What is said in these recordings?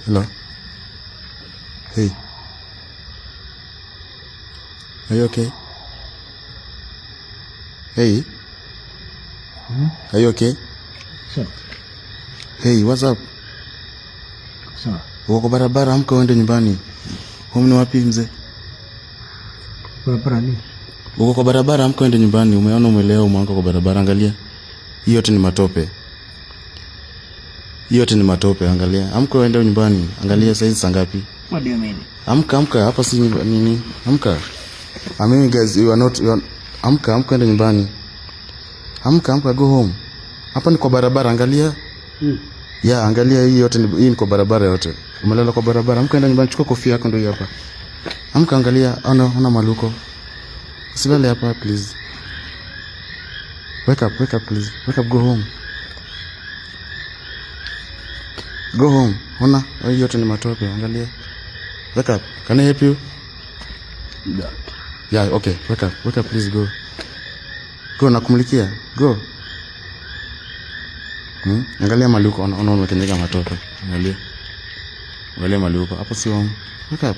Hello. Hey. Are you okay? Hey. Are you okay? Sawa. Hey, what's up? Sawa. Uko barabara, amka uende nyumbani. Home ni wapi mzee? Barabara ni? Uko kwa barabara, amka uende nyumbani. Umeona umelewa, umeanguka kwa barabara, angalia. Hiyo yote ni matope. Hiyo yote ni matope, angalia. Amka uende nyumbani. Angalia saizi saa ngapi? What do you mean? Amka, hapa si nini? Amka. I mean guys, you are not amka uende nyumbani. Amka, go home. Hapa ni kwa barabara, angalia. Ya, angalia hii yote hii ni kwa barabara yote. Umelala kwa barabara. Amka enda nyumbani, chukua kofia yako ndio hapa. Amka, angalia, ona maluko. Usilale hapa please. Wake up please. Wake up, go home. Go home. Ona, hii yote ni matope, angalia. Wake up. Can I help you? Yeah, okay. Wake up please, go. Go, nakumulikia. Go. Angalia maluko, ona umekenyega matope. Angalia maluko. Hapo si home. Wake up.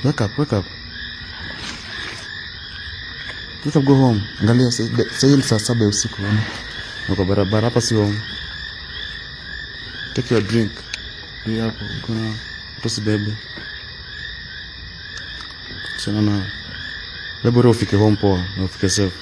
Wake up. Wake up, go home. Angalia sasa ni saa 7 usiku. Uko barabara, hapa si home. Take your drink. Ndio hapo. Kuna usibebe. Sana na. Labda ufike home poa, na ufike safe.